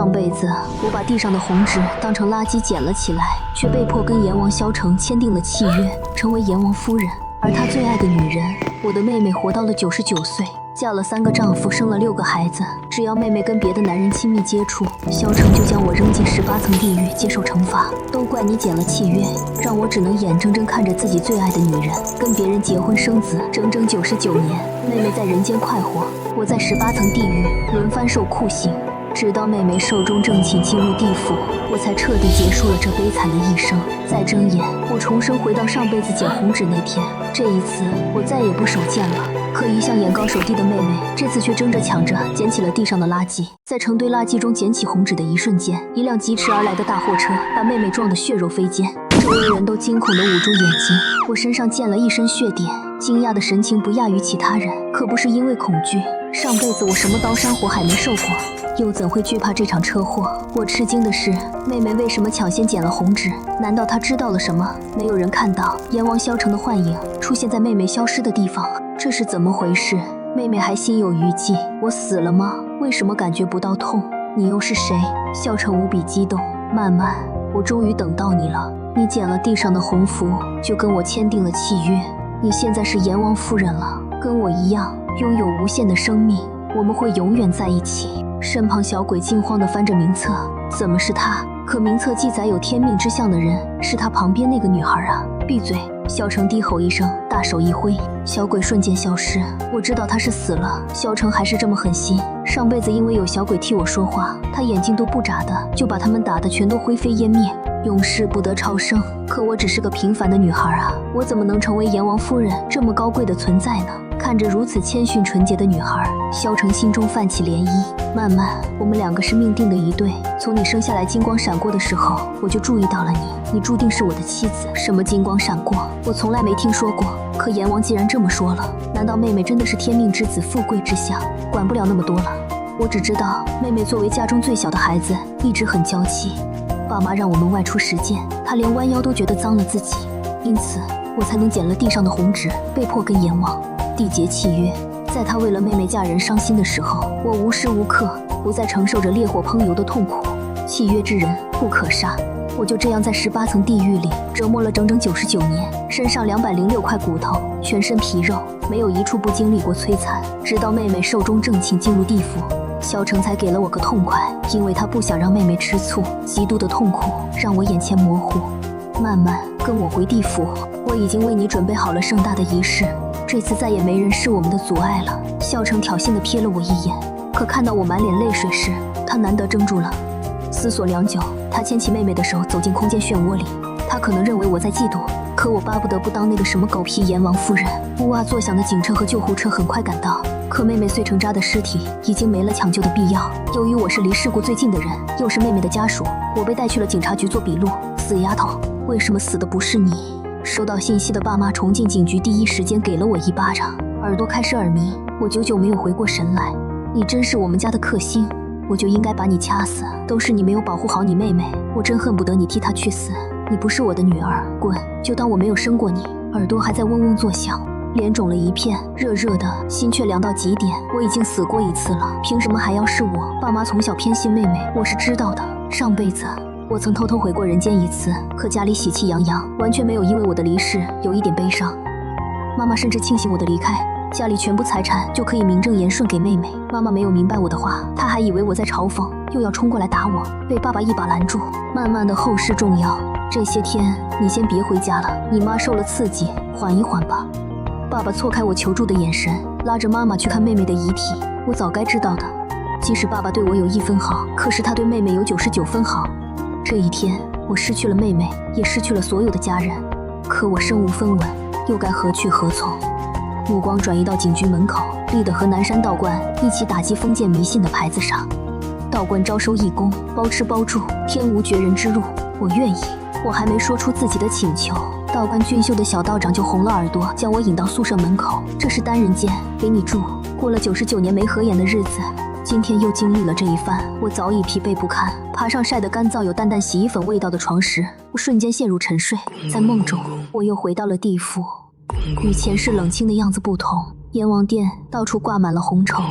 上辈子，我把地上的红纸当成垃圾捡了起来，却被迫跟阎王萧成签订了契约，成为阎王夫人。而他最爱的女人，我的妹妹活到了99岁，嫁了3个丈夫，生了6个孩子。只要妹妹跟别的男人亲密接触，萧成就将我扔进18层地狱接受惩罚。都怪你解了契约，让我只能眼睁睁看着自己最爱的女人跟别人结婚生子，整整99年。妹妹在人间快活，我在18层地狱轮番受酷刑。直到妹妹寿终正寝进入地府，我才彻底结束了这悲惨的一生。再睁眼，我重生回到上辈子捡红纸那天。这一次，我再也不手贱了。可一向眼高手低的妹妹，这次却争着抢着捡起了地上的垃圾。在成堆垃圾中捡起红纸的一瞬间，一辆疾驰而来的大货车把妹妹撞得血肉飞溅，周围人都惊恐地捂住眼睛。我身上溅了一身血点，惊讶的神情不亚于其他人，可不是因为恐惧。上辈子我什么刀山火海没受过，又怎会惧怕这场车祸？我吃惊的是，妹妹为什么抢先捡了红纸？难道她知道了什么？没有人看到阎王萧成的幻影出现在妹妹消失的地方，这是怎么回事？妹妹还心有余悸，我死了吗？为什么感觉不到痛？你又是谁？萧成无比激动。曼曼，我终于等到你了。你捡了地上的红符，就跟我签订了契约。你现在是阎王夫人了，跟我一样拥有无限的生命，我们会永远在一起。身旁小鬼惊慌地翻着名册，怎么是他？可名册记载有天命之相的人是他旁边那个女孩啊！闭嘴！萧成低吼一声，大手一挥，小鬼瞬间消失。我知道他是死了，萧成还是这么狠心。上辈子因为有小鬼替我说话，他眼睛都不眨的就把他们打得全都灰飞烟灭。永世不得超生，可我只是个平凡的女孩啊，我怎么能成为阎王夫人这么高贵的存在呢？看着如此谦逊纯洁的女孩，萧成心中泛起涟漪。曼曼，我们2个是命定的一对，从你生下来金光闪过的时候，我就注意到了你，你注定是我的妻子。什么金光闪过？我从来没听说过。可阎王既然这么说了，难道妹妹真的是天命之子，富贵之相？管不了那么多了，我只知道妹妹作为家中最小的孩子，一直很娇气。爸妈让我们外出实践，她连弯腰都觉得脏了自己，因此我才能捡了地上的红纸，被迫跟阎王缔结契约。在她为了妹妹嫁人伤心的时候，我无时无刻不再承受着烈火烹油的痛苦。契约之人不可杀，我就这样在18层地狱里折磨了整整99年，身上206块骨头，全身皮肉，没有一处不经历过摧残。直到妹妹寿终正寝进入地府，萧成才给了我个痛快，因为他不想让妹妹吃醋。极度的痛苦让我眼前模糊。曼曼，跟我回地府，我已经为你准备好了盛大的仪式，这次再也没人是我们的阻碍了。萧成挑衅地瞥了我一眼，可看到我满脸泪水时，他难得怔住了。思索良久，他牵起妹妹的手走进空间漩涡里。他可能认为我在嫉妒，可我巴不得不当那个什么狗屁阎王夫人。呜哇作响的警车和救护车很快赶到，可妹妹碎成渣的尸体已经没了抢救的必要。由于我是离事故最近的人，又是妹妹的家属，我被带去了警察局做笔录。死丫头，为什么死的不是你？收到信息的爸妈重庆警局第一时间给了我一巴掌，耳朵开始耳鸣，我久久没有回过神来。你真是我们家的克星，我就应该把你掐死，都是你没有保护好你妹妹，我真恨不得你替她去死。你不是我的女儿，滚！就当我没有生过你。耳朵还在嗡嗡作响，脸肿了一片，热热的，心却凉到极点。我已经死过1次了，凭什么还要是我？爸妈从小偏心妹妹，我是知道的。上辈子我曾偷偷回过人间1次，可家里喜气洋洋，完全没有因为我的离世有一点悲伤。妈妈甚至庆幸我的离开，家里全部财产就可以名正言顺给妹妹。妈妈没有明白我的话，她还以为我在嘲讽，又要冲过来打我，被爸爸一把拦住。慢慢的后事重要，这些天你先别回家了，你妈受了刺激，缓一缓吧。爸爸错开我求助的眼神，拉着妈妈去看妹妹的遗体。我早该知道的，即使爸爸对我有1分好，可是他对妹妹有99分好。这一天我失去了妹妹，也失去了所有的家人，可我身无分文，又该何去何从？目光转移到警局门口立的和南山道观一起打击封建迷信的牌子上，道观招收义工，包吃包住，天无绝人之路。我愿意。我还没说出自己的请求，道观俊秀的小道长就红了耳朵，将我引到宿舍门口。这是单人间，给你住。过了99年没合眼的日子，今天又经历了这一番，我早已疲惫不堪。爬上晒得干燥有淡淡洗衣粉味道的床时，我瞬间陷入沉睡。在梦中，我又回到了地府，与前世冷清的样子不同，阎王殿到处挂满了红绸。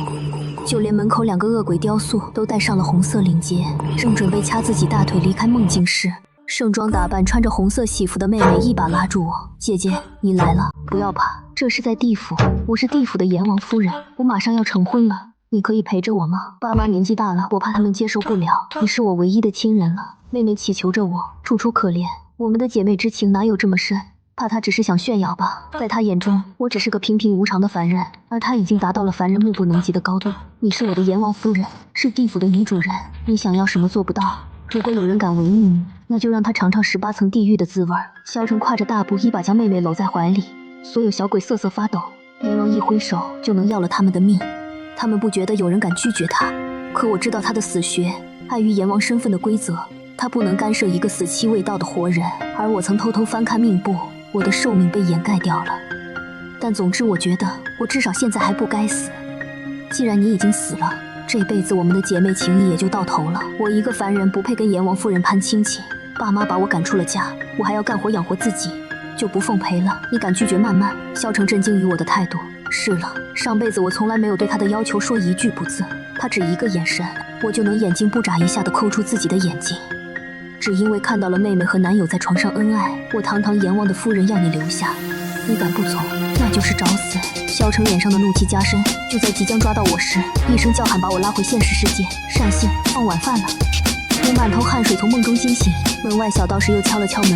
就连门口2个恶鬼雕塑都戴上了红色领结，正准备掐自己大腿离开梦境时，盛装打扮穿着红色喜服的妹妹一把拉住我：“姐姐，你来了，不要怕，这是在地府，我是地府的阎王夫人，我马上要成婚了，你可以陪着我吗？爸妈年纪大了，我怕他们接受不了，你是我唯一的亲人了。”妹妹祈求着我，楚楚可怜，我们的姐妹之情哪有这么深？怕她只是想炫耀吧，在她眼中，我只是个平平无常的凡人，而她已经达到了凡人目不能及的高度。你是我的阎王夫人，是地府的女主人，你想要什么做不到？如果有人敢违逆你，那就让他尝尝18层地狱的滋味。萧晨跨着大步，一把将妹妹搂在怀里，所有小鬼瑟瑟发抖。阎王一挥手就能要了他们的命，他们不觉得有人敢拒绝他，可我知道他的死穴，碍于阎王身份的规则，他不能干涉一个死期未到的活人，而我曾偷偷翻看命簿，我的寿命被掩盖掉了。但总之，我觉得我至少现在还不该死。既然你已经死了，这辈子我们的姐妹情谊也就到头了。我一个凡人不配跟阎王夫人攀亲戚，爸妈把我赶出了家，我还要干活养活自己，就不奉陪了。你敢拒绝曼曼？萧晨震惊于我的态度。是了，上辈子我从来没有对他的要求说一句不字，他只一个眼神，我就能眼睛不眨一下地抠出自己的眼睛。只因为看到了妹妹和男友在床上恩爱，我堂堂阎王的夫人要你留下，你敢不从，那就是找死。萧晨脸上的怒气加深，就在即将抓到我时，一声叫喊把我拉回现实世界。善信，放晚饭了。我满头汗水从梦中惊醒，门外小道士又敲了敲门：“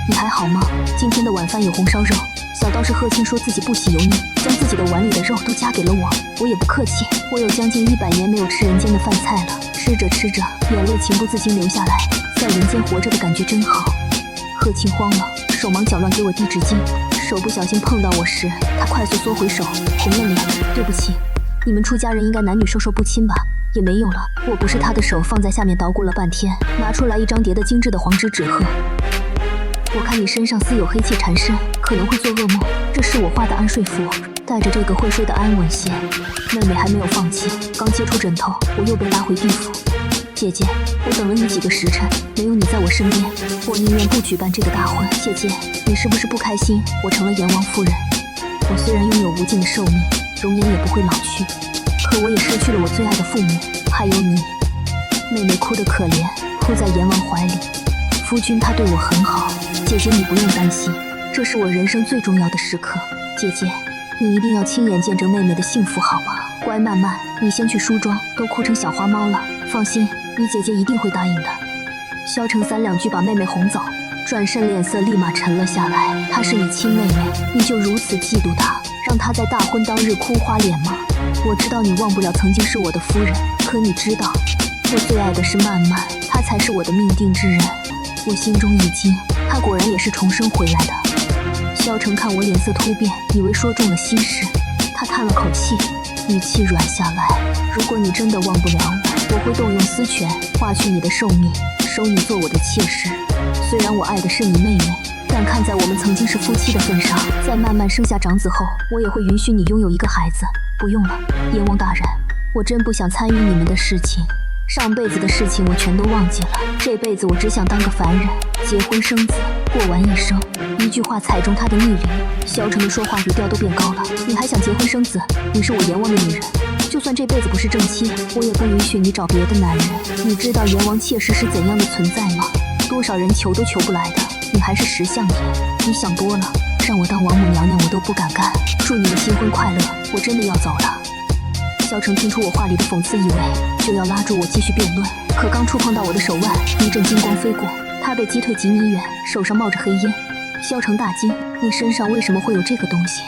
你还好吗？今天的晚饭有红烧肉。”小道士贺庆说自己不喜油腻，将自己的碗里的肉都夹给了我。我也不客气，我有将近100年没有吃人间的饭菜了。吃着吃着，眼泪情不自禁流下来，在人间活着的感觉真好。贺庆慌了，手忙脚乱给我递纸巾，手不小心碰到我时，他快速缩回手，红了脸：“对不起，你们出家人应该男女授受不亲吧？”也没有了。我不是他的手放在下面捣鼓了半天，拿出来一张叠得精致的黄纸纸鹤。我看你身上似有黑气缠身，可能会做噩梦。这是我画的安睡符，带着这个会睡得安稳些。妹妹还没有放弃，刚接触枕头，我又被拉回地府。姐姐，我等了你几个时辰，没有你在我身边，我宁愿不举办这个大婚。姐姐，你是不是不开心？我成了阎王夫人，我虽然拥有无尽的寿命，容颜也不会老去，可我也失去了我最爱的父母，还有你。妹妹哭得可怜，扑在阎王怀里。夫君他对我很好，姐姐你不用担心，这是我人生最重要的时刻。姐姐，你一定要亲眼见证妹妹的幸福好吗？乖曼曼，你先去梳妆，都哭成小花猫了。放心，你姐姐一定会答应的。萧晨3两句把妹妹哄走，转身脸色立马沉了下来。她是你亲妹妹，你就如此嫉妒她，让她在大婚当日哭花脸吗？我知道你忘不了曾经是我的夫人，可你知道，我最爱的是曼曼，她才是我的命定之人。我心中一惊，她果然也是重生回来的。萧晨看我脸色突变，以为说中了心事，他叹了口气，语气软下来：如果你真的忘不了我，我会动用私权划去你的寿命，收你做我的妾室。虽然我爱的是你妹妹，但看在我们曾经是夫妻的份上，在曼曼生下长子后，我也会允许你拥有一个孩子。不用了，阎王大人，我真不想参与你们的事情。上辈子的事情我全都忘记了，这辈子我只想当个凡人，结婚生子，过完一生。一句话踩中他的逆鳞，萧晨的说话语调都变高了。你还想结婚生子？你是我阎王的女人，就算这辈子不是正妻，我也不允许你找别的男人。你知道阎王妾室是怎样的存在吗？多少人求都求不来的，你还是识相点。你想多了，让我当王母娘娘我都不敢干。祝你们新婚快乐，我真的要走了。萧晨听出我话里的讽刺意味，就要拉住我继续辩论，可刚触碰到我的手腕，一阵金光飞过，他被击退几米远，手上冒着黑烟。萧晨大惊：你身上为什么会有这个东西？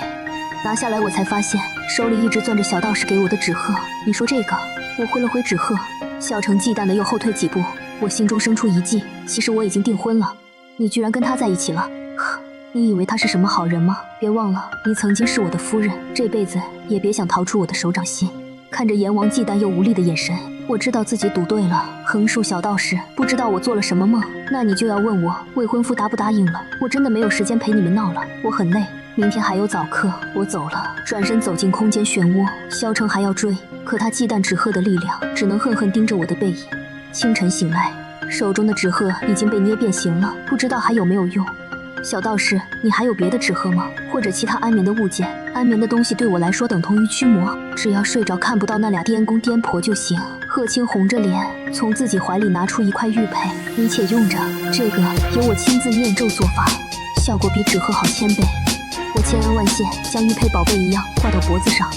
拿下来我才发现，手里一直攥着小道士给我的纸鹤。你说这个？我挥了挥纸鹤。萧晨忌惮的又后退几步，我心中生出一计，其实我已经订婚了，你居然跟他在一起了。呵，你以为他是什么好人吗？别忘了，你曾经是我的夫人，这辈子也别想逃出我的手掌心。看着阎王忌惮又无力的眼神，我知道自己赌对了。横竖小道士不知道我做了什么梦，那你就要问我未婚夫答不答应了。我真的没有时间陪你们闹了，我很累，明天还有早课，我走了。转身走进空间漩涡，萧晨还要追，可他忌惮纸鹤的力量，只能恨恨盯着我的背影。清晨醒来，手中的纸鹤已经被捏变形了，不知道还有没有用。小道士，你还有别的纸鹤吗？或者其他安眠的物件？安眠的东西对我来说等同于驱魔，只要睡着看不到那俩颠公颠婆就行。贺青红着脸从自己怀里拿出一块玉佩，你且用着，这个由我亲自念咒做法，效果比纸鹤好1000倍。我千恩万谢，将玉佩宝贝一样挂到脖子上。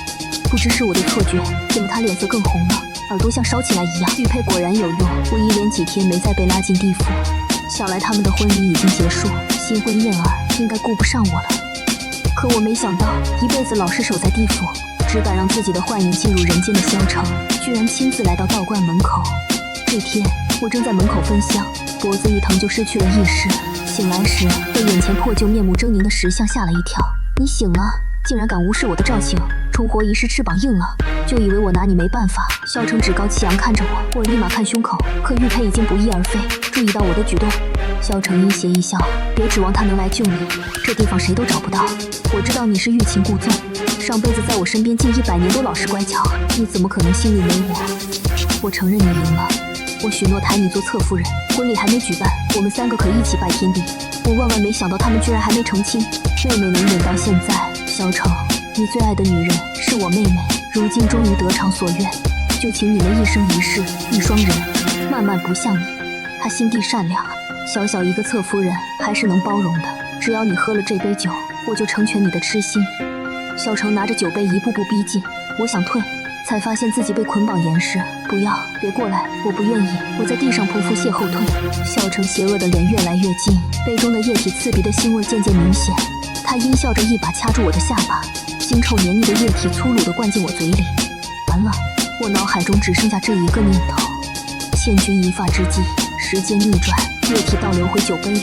不知是我的错觉，怎么他脸色更红了，耳朵像烧起来一样。玉佩果然有用，我一连几天没再被拉进地府。想来他们的婚礼已经结束，新婚燕尔应该顾不上我了。可我没想到，一辈子老是守在地府，只敢让自己的幻影进入人间的萧成，居然亲自来到道观门口。这天，我正在门口分香，脖子一疼就失去了意识。醒来时，被眼前破旧面目狰狞的石像吓了一跳。你醒了，竟然敢无视我的召请，重活一世翅膀硬了，就以为我拿你没办法。萧成趾高气扬看着我，我立马看胸口，可玉佩已经不翼而飞。注意到我的举动，萧成阴邪一笑，别指望他能来救你，这地方谁都找不到。我知道你是欲擒故纵，上辈子在我身边近100年都老实乖巧，你怎么可能心里没我？我承认你赢了，我许诺抬你做侧夫人，婚礼还没举办，我们3个可一起拜天地。我万万没想到他们居然还没成亲，妹妹能忍到现在。萧成，你最爱的女人是我妹妹，如今终于得偿所愿，就请你们一生一世一双人，慢慢不像你。她心地善良，小小一个侧夫人还是能包容的，只要你喝了这杯酒，我就成全你的痴心。萧成拿着酒杯一步步逼近，我想退，才发现自己被捆绑严实。不要，别过来，我不愿意。我在地上匍匐后退。萧成邪恶的脸越来越近，杯中的液体刺鼻的腥味渐渐明显。他阴笑着一把掐住我的下巴，腥臭黏腻的液体粗鲁地灌进我嘴里。完了，我脑海中只剩下这一个念头。千钧一发之际，时间逆转，液体倒流回酒杯里。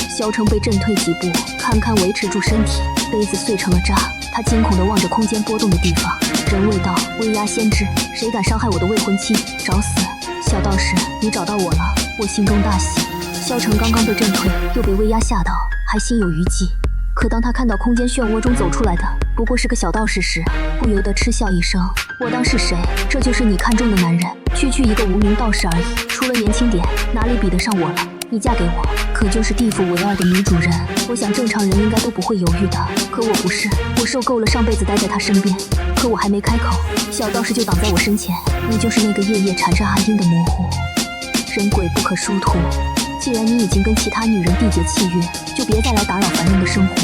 萧成被震退几步，堪堪维持住身体，杯子碎成了渣。他惊恐地望着空间波动的地方，人未到，威压先至，谁敢伤害我的未婚妻？找死！小道士，你找到我了！我心中大喜。萧成刚刚被震退，又被威压吓到，还心有余悸。可当他看到空间漩涡中走出来的不过是个小道士时，不由得嗤笑一声。我当是谁？这就是你看中的男人？区区一个无名道士而已，除了年轻点，哪里比得上我了？你嫁给我，可就是地府唯二的女主人。我想正常人应该都不会犹豫的，可我不是。我受够了上辈子待在他身边，可我还没开口，小道士就挡在我身前。你就是那个夜夜缠上阿英的模糊，人鬼不可殊途。既然你已经跟其他女人缔结契约，就别再来打扰凡人的生活。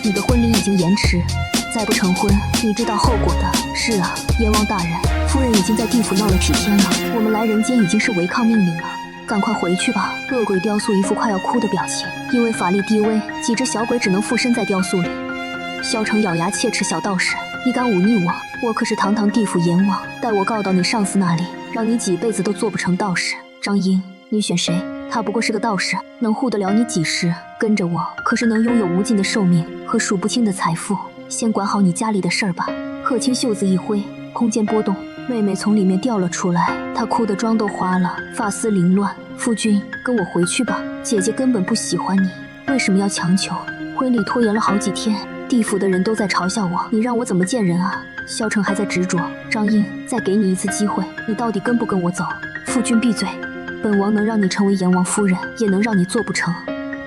你的婚礼已经延迟，再不成婚，你知道后果的。是啊，阎王大人，夫人已经在地府闹了几天了，我们来人间已经是违抗命令了。赶快回去吧！恶鬼雕塑一副快要哭的表情，因为法力低微，几只小鬼只能附身在雕塑里。萧成咬牙切齿：“小道士，你敢忤逆我？我可是堂堂地府阎王，待我告到你上司那里，让你几辈子都做不成道士。”张英，你选谁？他不过是个道士，能护得了你几时？跟着我，可是能拥有无尽的寿命和数不清的财富。先管好你家里的事儿吧。贺青袖子一挥，空间波动，妹妹从里面掉了出来，她哭得妆都花了，发丝凌乱。夫君，跟我回去吧，姐姐根本不喜欢你，为什么要强求？婚礼拖延了好几天，地府的人都在嘲笑我，你让我怎么见人啊？萧成还在执着。张英，再给你一次机会，你到底跟不跟我走？夫君闭嘴，本王能让你成为阎王夫人，也能让你做不成。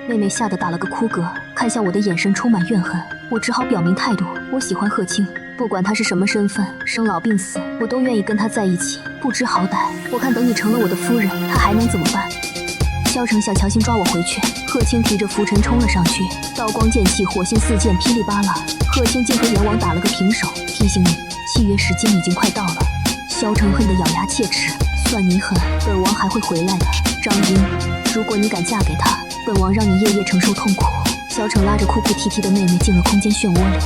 妹妹吓得打了个哭嗝，看向我的眼神充满怨恨。我只好表明态度，我喜欢贺青，不管他是什么身份，生老病死，我都愿意跟他在一起。不知好歹，我看等你成了我的夫人，他还能怎么办？萧成想强行抓我回去，贺青提着拂尘冲了上去，刀光剑气，火星四溅，噼里啪啦。贺青竟和阎王打了个平手。提醒你，契约时间已经快到了。萧成恨得咬牙切齿，算你狠，本王还会回来的。张英，如果你敢嫁给他，本王让你夜夜承受痛苦。萧成拉着哭哭啼啼的妹妹进了空间漩涡里。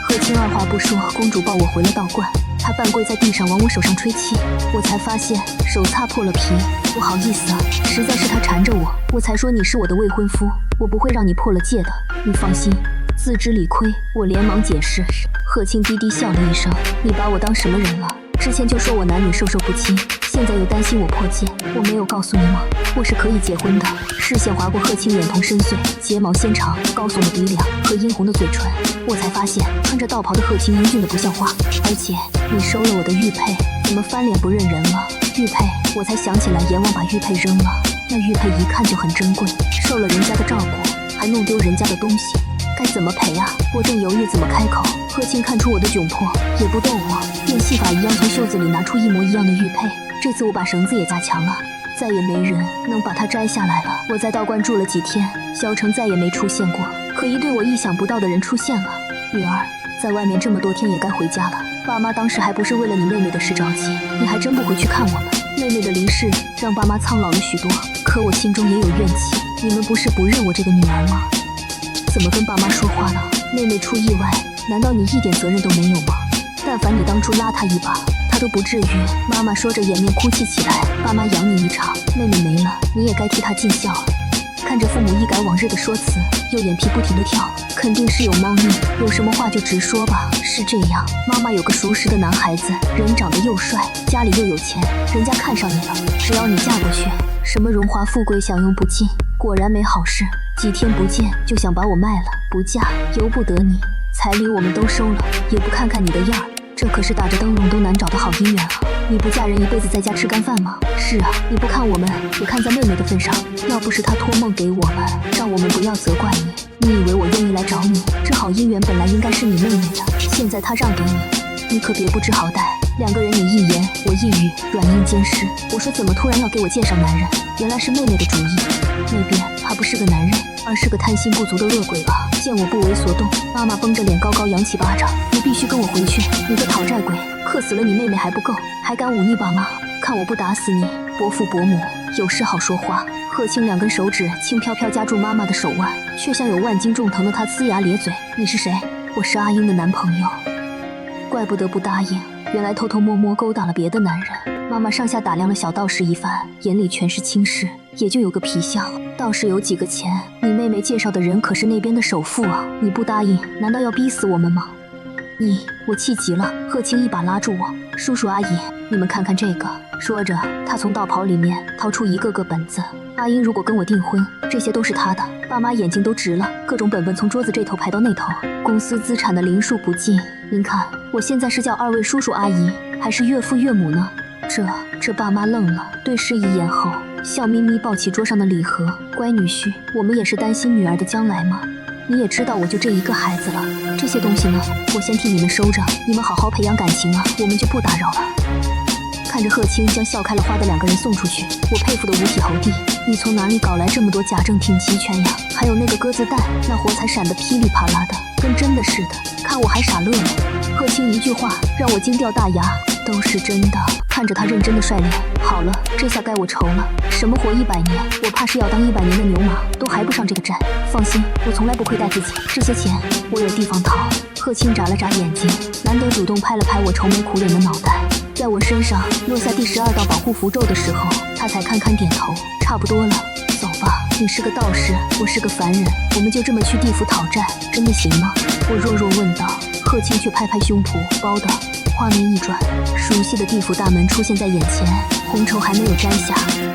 贺青二话不说，公主抱我回了道观。她半跪在地上往我手上吹气，我才发现手擦破了皮。不好意思啊，实在是他缠着我，我才说你是我的未婚夫，我不会让你破了戒的。你放心，自知理亏。我连忙解释。贺青低低笑了一声，你把我当什么人了？之前就说我男女授受不亲，现在又担心我破戒，我没有告诉你吗？我是可以结婚的。视线划过贺青眼瞳深邃，睫毛纤长，高耸的鼻梁和殷红的嘴唇，我才发现穿着道袍的贺青英俊的不像话。而且你收了我的玉佩，怎么翻脸不认人了？玉佩，我才想起来阎王把玉佩扔了，那玉佩一看就很珍贵，受了人家的照顾，还弄丢人家的东西，该怎么赔啊？我正犹豫怎么开口，贺青看出我的窘迫，也不逗我，变戏法一样从袖子里拿出一模一样的玉佩。这次我把绳子也加强了，再也没人能把它摘下来了。我在道观住了几天，萧成再也没出现过，可一对我意想不到的人出现了。女儿，在外面这么多天也该回家了。爸妈当时还不是为了你妹妹的事着急，你还真不回去看我们。妹妹的离世让爸妈苍老了许多，可我心中也有怨气。你们不是不认我这个女儿吗？怎么跟爸妈说话呢？妹妹出意外，难道你一点责任都没有吗？但凡你当初拉她一把，她都不至于。妈妈说着掩面哭泣起来。爸妈养你一场，妹妹没了，你也该替她尽孝。看着父母一改往日的说辞，又眼皮不停地跳，肯定是有猫腻，有什么话就直说吧。是这样，妈妈有个熟识的男孩子，人长得又帅，家里又有钱，人家看上你了，只要你嫁过去，什么荣华富贵享用不尽。果然没好事，几天不见就想把我卖了，不嫁由不得你，彩礼我们都收了，也不看看你的样儿，这可是打着灯笼都难找的好姻缘啊！你不嫁人一辈子在家吃干饭吗？是啊，你不看我们，也看在妹妹的份上，要不是她托梦给我们，让我们不要责怪你，你以为我愿意来找你？这好姻缘本来应该是你妹妹的，现在她让给你，你可别不知好歹。两个人你一言我一语，软硬兼施。我说怎么突然要给我介绍男人？原来是妹妹的主意。那边他不是个男人，而是个贪心不足的恶鬼吧？见我不为所动，妈妈绷着脸高高扬起巴掌，你必须跟我回去！你个讨债鬼，克死了你妹妹还不够，还敢忤逆爸妈？看我不打死你！伯父伯母，有事好说话。贺青两根手指轻飘飘夹住妈妈的手腕，却像有万斤重疼的她呲牙咧嘴。你是谁？我是阿英的男朋友。怪不得不答应，原来偷偷摸摸勾搭了别的男人。妈妈上下打量了小道士一番，眼里全是轻视，也就有个皮相。道士有几个钱？你妹妹介绍的人可是那边的首富啊！你不答应，难道要逼死我们吗？我气急了，贺青一把拉住我，叔叔阿姨，你们看看这个。说着，他从道袍里面掏出一个个本子。阿英如果跟我订婚，这些都是她的。爸妈眼睛都直了，各种本本从桌子这头排到那头，公司资产的零数不尽。您看，我现在是叫二位叔叔阿姨，还是岳父岳母呢？这爸妈愣了，对视一眼后，笑眯眯抱起桌上的礼盒。乖女婿，我们也是担心女儿的将来吗？你也知道我就这一个孩子了，这些东西呢，我先替你们收着，你们好好培养感情啊，我们就不打扰了。看着贺青将笑开了花的两个人送出去，我佩服得五体投地。你从哪里搞来这么多假证挺齐全呀？还有那个鸽子蛋，那火彩闪得噼里啪啦的，跟真的似的，看我还傻乐呢。贺青一句话让我惊掉大牙，都是真的。看着他认真的帅脸，好了，这下该我愁了。什么活100年，我怕是要当100年的牛马，都还不上这个债。放心，我从来不亏待自己，这些钱我有地方掏。贺青眨了眨眼睛，难得主动拍了拍我愁眉苦脸的脑袋，在我身上落下第12道保护符咒的时候，他才堪堪点头，差不多了，走吧。你是个道士，我是个凡人，我们就这么去地府讨债，真的行吗？我弱弱问道。贺青却拍拍胸脯，包的。画面一转，熟悉的地府大门出现在眼前，红绸还没有摘下，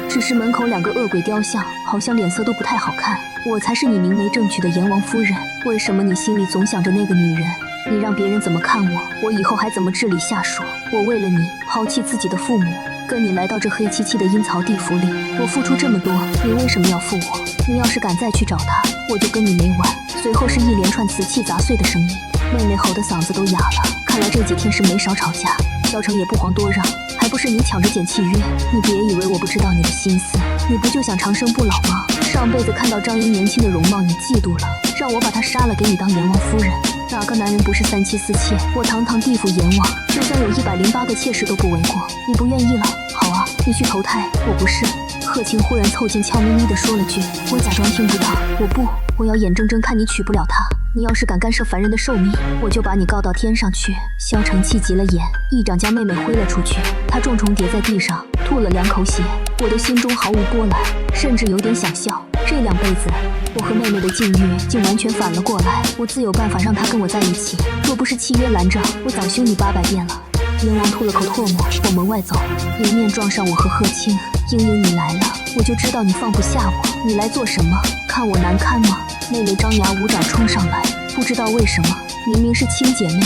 只是门口两个恶鬼雕像，好像脸色都不太好看。我才是你明媒正娶的阎王夫人，为什么你心里总想着那个女人？你让别人怎么看我？我以后还怎么治理下属？我为了你抛弃自己的父母，跟你来到这黑漆漆的阴曹地府里，我付出这么多，你为什么要负我？你要是敢再去找他，我就跟你没完。随后是一连串瓷器砸碎的声音，妹妹吼得嗓子都哑了。看来这几天是没少吵架，萧成也不遑多让，还不是你抢着捡契约？你别以为我不知道你的心思，你不就想长生不老吗？上辈子看到张英年轻的容貌，你嫉妒了，让我把他杀了给你当阎王夫人。哪个男人不是3妻4妾？我堂堂地府阎王，就算有108个妾室都不为过。你不愿意了？好啊，你去投胎，我不是。贺青忽然凑近，俏咪咪地说了句，我假装听不到。我要眼睁睁看你娶不了她。你要是敢干涉凡人的寿命，我就把你告到天上去。萧成气急了眼，一掌将妹妹挥了出去，她重重跌在地上，吐了2口血。我的心中毫无波澜，甚至有点想笑。这2辈子，我和妹妹的境遇竟完全反了过来，我自有办法让她跟我在一起。若不是契约拦着，我早休你800遍了。阎王吐了口唾沫，往门外走，迎面撞上我和贺青。英英，你来了，我就知道你放不下我，你来做什么？看我难堪吗？妹妹张牙舞爪冲上来，不知道为什么，明明是亲姐妹，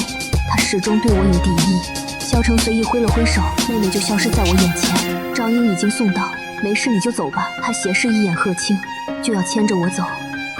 她始终对我有敌意。萧成随意挥了挥手，妹妹就消失在我眼前。张英已经送到，没事你就走吧。他斜视一眼贺青，就要牵着我走。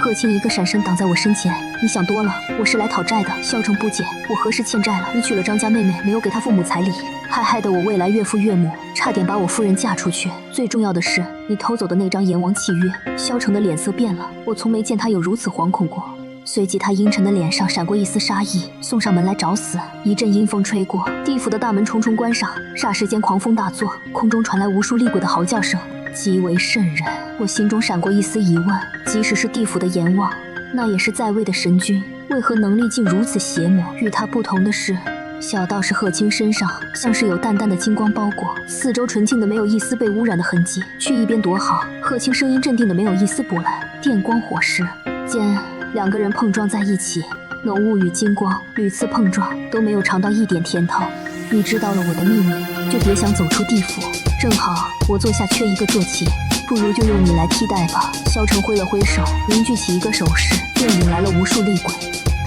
贺青一个闪身挡在我身前。你想多了，我是来讨债的。萧成不解，我何时欠债了？你娶了张家妹妹，没有给她父母彩礼，还害得我未来岳父岳母差点把我夫人嫁出去。最重要的是，你偷走的那张阎王契约。萧成的脸色变了，我从没见他有如此惶恐过。随即他阴沉的脸上闪过一丝杀意，送上门来找死。一阵阴风吹过，地府的大门重重关上，霎时间狂风大作，空中传来无数厉鬼的嚎叫声，极为瘆人。我心中闪过一丝疑问，即使是地府的阎王，那也是在位的神君，为何能力竟如此邪魔？与他不同的是，小道士贺青身上像是有淡淡的金光包裹，四周纯净的没有一丝被污染的痕迹。去一边躲好！贺青声音镇定的没有一丝波澜。电光火石间，两个人碰撞在一起，浓雾与金光屡次碰撞，都没有尝到一点甜头。你知道了我的秘密，就别想走出地府。正好我坐下缺一个坐骑，不如就用你来替代吧。萧成挥了挥手，凝聚起一个手势，便引来了无数厉鬼。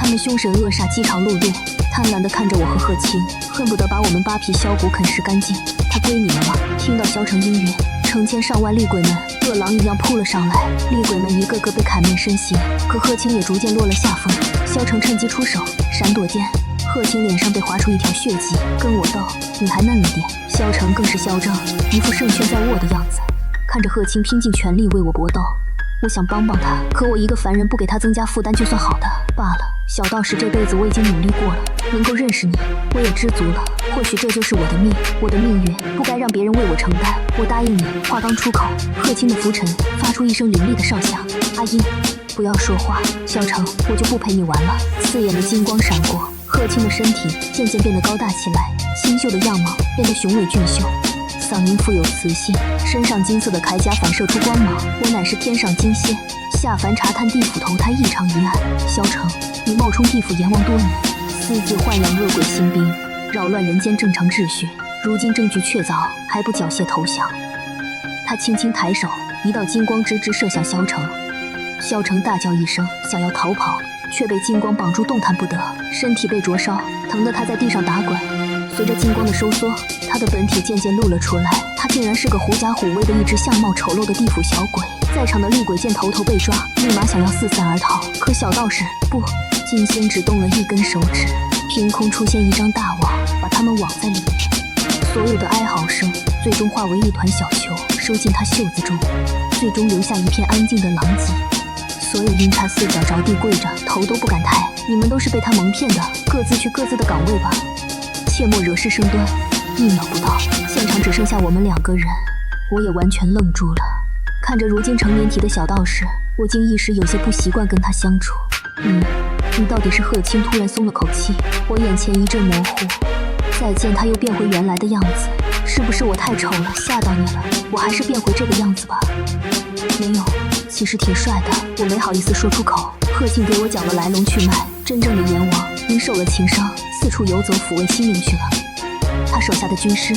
他们凶神恶煞，饥肠辘辘，贪婪地看着我和贺青，恨不得把我们扒皮削骨啃食干净。他归你们了。听到萧成应允，成千上万厉鬼们饿狼一样扑了上来，厉鬼们一个个被砍灭身形，可贺青也逐渐落了下风。萧成趁机出手，闪躲间，贺青脸上被划出一条血迹。跟我斗，你还嫩了点。萧成更是嚣张，一副胜券在握的样子，看着贺青拼尽全力为我搏斗。我想帮帮他，可我一个凡人不给他增加负担就算好的罢了。小道士这辈子我已经努力过了，能够认识你，我也知足了。或许这就是我的命，我的命运不该让别人为我承担。我答应你。话刚出口，贺青的拂尘发出一声凌厉的哨响。阿英，不要说话。萧成，我就不陪你玩了。刺眼的金光闪过，贺青的身体渐渐变得高大起来，清秀的样貌变得雄伟俊秀。嗓音富有磁性，身上金色的铠甲反射出光芒。我乃是天上金仙，下凡查探地府投胎异常一案。萧成，你冒充地府阎王多年，私自豢养恶鬼新兵，扰乱人间正常秩序。如今证据确凿，还不缴械投降？他轻轻抬手，一道金光直直射向萧成。萧成大叫一声，想要逃跑，却被金光绑住，动弹不得，身体被灼烧，疼得他在地上打滚。随着金光的收缩，他的本体渐渐露了出来。他竟然是个狐假虎威的一只相貌丑陋的地府小鬼。在场的厉鬼见头头被抓，立马想要四散而逃。可小道士不，金仙只动了一根手指，凭空出现一张大网，把他们网在里面。所有的哀嚎声最终化为一团小球，收进他袖子中，最终留下一片安静的狼藉。所有阴差四脚着地跪着，头都不敢抬。你们都是被他蒙骗的，各自去各自的岗位吧，切莫惹是生端。1秒不到，现场只剩下我们2个人，我也完全愣住了。看着如今成年体的小道士，我竟一时有些不习惯跟他相处。你到底是？贺青突然松了口气，我眼前一阵模糊，再见他又变回原来的样子。是不是我太丑了，吓到你了？我还是变回这个样子吧。没有，其实挺帅的，我没好意思说出口。贺青给我讲了来龙去脉，真正的阎王因受了情伤，四处游走抚慰心灵去了。他手下的军师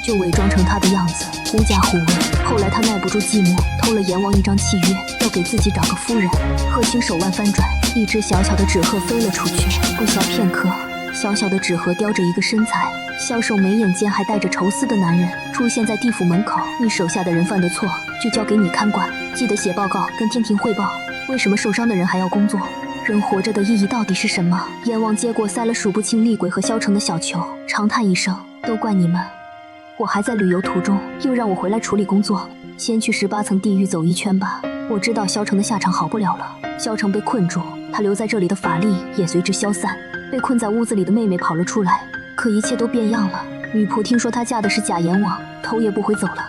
就伪装成他的样子，狐假虎威。后来他耐不住寂寞，偷了阎王一张契约，要给自己找个夫人。贺青手腕翻转，一只小小的纸鹤飞了出去。不消片刻，小小的纸鹤叼着一个身材消瘦眉眼间还带着愁思的男人出现在地府门口。你手下的人犯的错就交给你看管，记得写报告跟天庭汇报。为什么受伤的人还要工作？人活着的意义到底是什么？阎王接过塞了数不清厉鬼和萧成的小球，长叹一声，都怪你们。我还在旅游途中，又让我回来处理工作，先去18层地狱走一圈吧。我知道萧成的下场好不了了。萧成被困住，他留在这里的法力也随之消散。被困在屋子里的妹妹跑了出来，可一切都变样了。女仆听说她嫁的是假阎王，头也不回走了。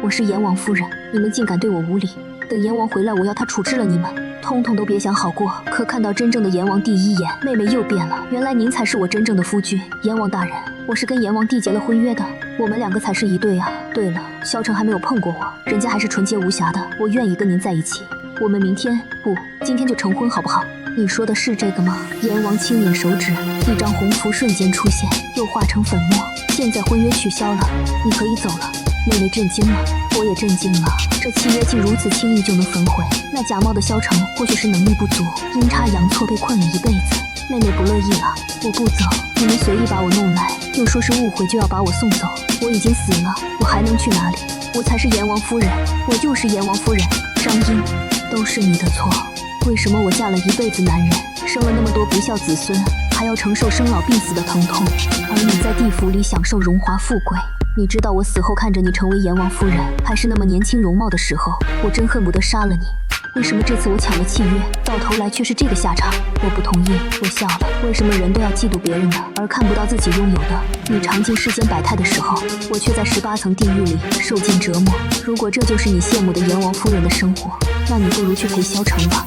我是阎王夫人，你们竟敢对我无礼！等阎王回来，我要他处置了你们，通通都别想好过。可看到真正的阎王第一眼，妹妹又变了。原来您才是我真正的夫君，阎王大人，我是跟阎王缔结了婚约的，我们2个才是一对啊。对了，萧成还没有碰过我，人家还是纯洁无瑕的，我愿意跟您在一起。我们明天不，今天就成婚好不好？你说的是这个吗？阎王轻捻手指，一张红符瞬间出现，又化成粉末。现在婚约取消了，你可以走了。妹妹震惊了，我也震惊了，这契约竟如此轻易就能焚毁。那假冒的萧成或许是能力不足，阴差阳错被困了一辈子。妹妹不乐意了，我不走，你们随意把我弄来，又说是误会就要把我送走。我已经死了，我还能去哪里？我才是阎王夫人，我就是阎王夫人。张英，都是你的错，为什么我嫁了一辈子男人，生了那么多不孝子孙，还要承受生老病死的疼痛，而你在地府里享受荣华富贵？你知道我死后看着你成为阎王夫人，还是那么年轻容貌的时候，我真恨不得杀了你。为什么这次我抢了契约，到头来却是这个下场？我不同意，我笑了。为什么人都要嫉妒别人的，而看不到自己拥有的？你尝尽世间百态的时候，我却在18层地狱里受尽折磨。如果这就是你羡慕的阎王夫人的生活，那你不如去陪萧成吧。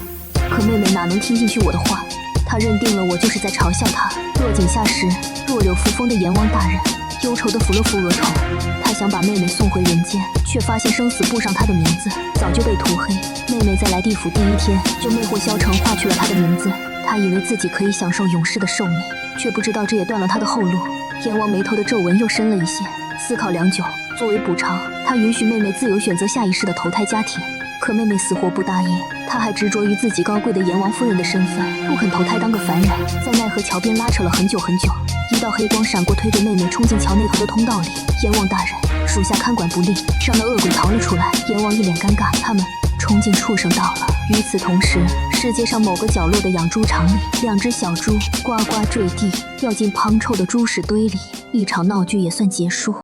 可妹妹哪能听进去我的话？她认定了我就是在嘲笑她。落井下石，弱柳扶风的阎王大人忧愁地抚了抚额头，他想把妹妹送回人间，却发现生死簿上她的名字早就被涂黑。妹妹在来地府第一天就魅惑萧成，划去了她的名字。她以为自己可以享受永世的寿命，却不知道这也断了她的后路。阎王眉头的皱纹又深了一些，思考良久，作为补偿，他允许妹妹自由选择下一世的投胎家庭。可妹妹死活不答应，她还执着于自己高贵的阎王夫人的身份，不肯投胎当个凡人。在奈何桥边拉扯了很久很久，一道黑光闪过，推着妹妹冲进桥内头的通道里。阎王大人，属下看管不力，让那恶鬼逃了出来。阎王一脸尴尬，他们冲进畜生道了。与此同时，世界上某个角落的养猪场里，2只小猪呱呱坠地，掉进滂臭的猪屎堆里，一场闹剧也算结束。